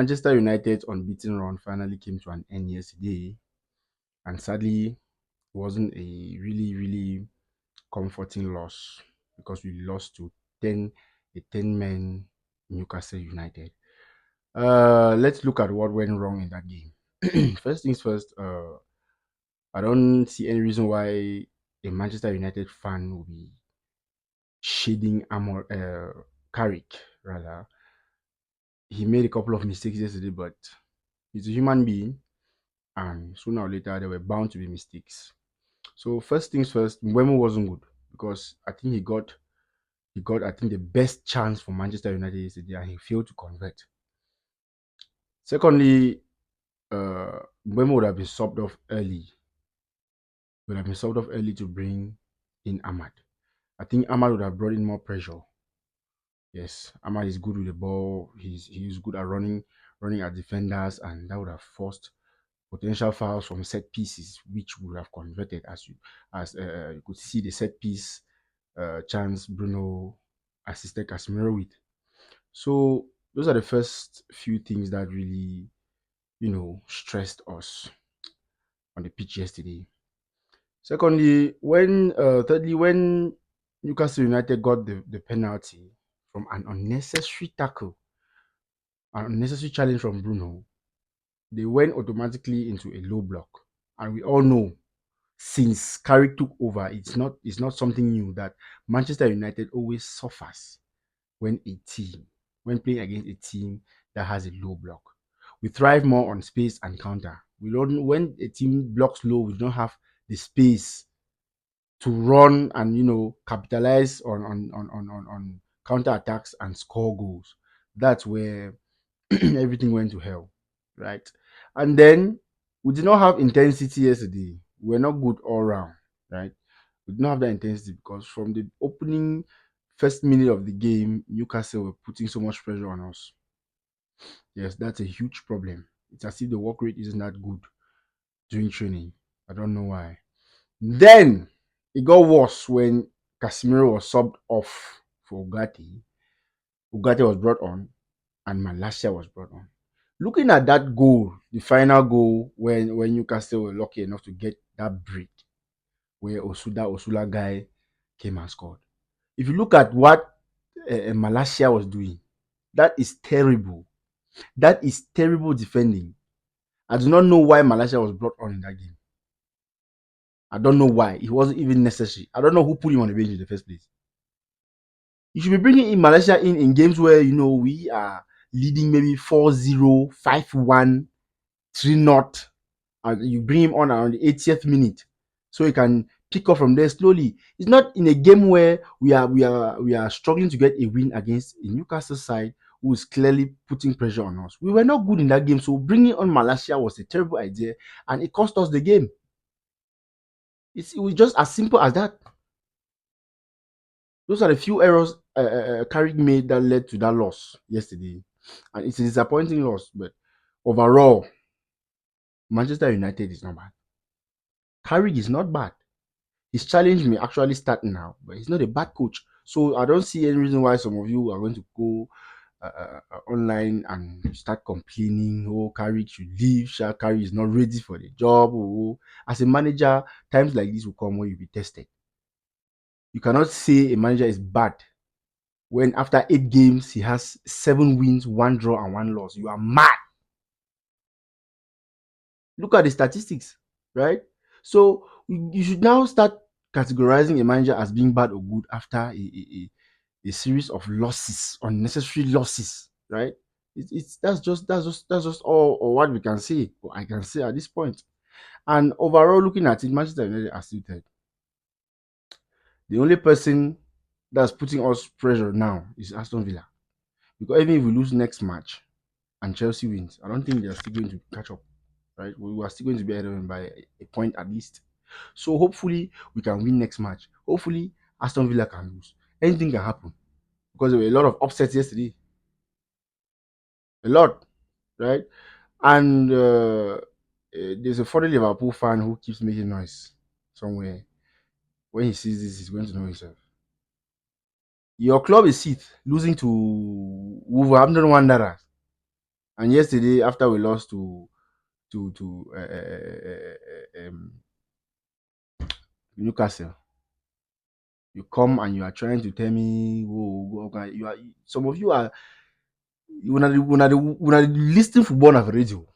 Manchester United's unbeaten run finally came to an end yesterday, and sadly, it wasn't a really comforting loss because we lost to 10 a 10-man Newcastle United. Let's look at what went wrong in that game. First things first, I don't see any reason why a Manchester United fan will be shading Carrick rather. He made a couple of mistakes yesterday, but he's a human being, and sooner or later there were bound to be mistakes. So first things first, Mbeumo wasn't good because I think he got I think the best chance for Manchester United yesterday, and he failed to convert. Secondly, Mbeumo would have been subbed off early. Would have been subbed off early to bring in Ahmad. I think Ahmad would have brought in more pressure. Yes, Ahmad is good with the ball. He's good at running at defenders, and that would have forced potential fouls from set pieces, which would have converted as you could see the set piece chance Bruno assisted Casemiro with. So those are the first few things that really stressed us on the pitch yesterday. Secondly, thirdly, when Newcastle United got the penalty from an unnecessary tackle, an unnecessary challenge from Bruno, they went automatically into a low block. And we all know since Carrick took over, it's not something new that Manchester United always suffers when playing against a team that has a low block. We thrive more on space and counter. We don't when a team blocks low, we don't have the space to run and capitalize on counter attacks and score goals. That's where everything went to hell, right? And then we did not have intensity yesterday. We're not good all round, right? We did not have that intensity because from the opening first minute of the game, Newcastle were putting so much pressure on us. Yes, that's a huge problem. It's as if the work rate isn't that good during training. I don't know why. Then it got worse when Casemiro was subbed off for Ugarte. Ugarte was brought on and Malasia was brought on. Looking at that goal, the final goal when Newcastle were lucky enough to get that break where Osula guy came and scored. If you look at what Malasia was doing, that is terrible. That is terrible defending. I do not know why Malasia was brought on in that game. I don't know why. It wasn't even necessary. I don't know who put him on the bench in the first place. You should be bringing in Malaysia in games where we are leading maybe 4-0, 5-1, 3-0, and you bring him on around the 80th minute so he can pick up from there slowly. It's not in a game where we are struggling to get a win against a Newcastle side who is clearly putting pressure on us. We were not good in that game, so bringing on Malaysia was a terrible idea, and it cost us the game. It was just as simple as that. Those are the few errors Carrick made that led to that loss yesterday, and it's a disappointing loss. But overall, Manchester United is not bad. Carrick is not bad. His challenge may actually start now, but he's not a bad coach. So I don't see any reason why some of you are going to go online and start complaining. Oh, Carrick should leave. Carrick is not ready for the job. Oh, as a manager, times like this will come when you'll be tested. You cannot say a manager is bad when after 8 games he has 7 wins, 1 draw, and 1 loss. You are mad. Look at the statistics, right? So you should now start categorizing a manager as being bad or good after a series of losses, unnecessary losses, right? It's that's just all or what we can say, or I can say at this point. And overall, looking at it, Manchester United are still third. The only person that's putting us pressure now is Aston Villa. Because even if we lose next match and Chelsea wins, I don't think they're still going to catch up. Right? We are still going to be ahead of them by a point at least. So hopefully we can win next match. Hopefully Aston Villa can lose. Anything can happen because there were a lot of upsets yesterday. A lot, right? And there's a funny Liverpool fan who keeps making noise somewhere. When he sees this, he's going to know himself. Your club is sixth, losing to Wolverhampton Wanderers, And yesterday, after we lost to Newcastle, you come and you are trying to tell me, whoa, okay, you are some of you are when I listen football on the radio.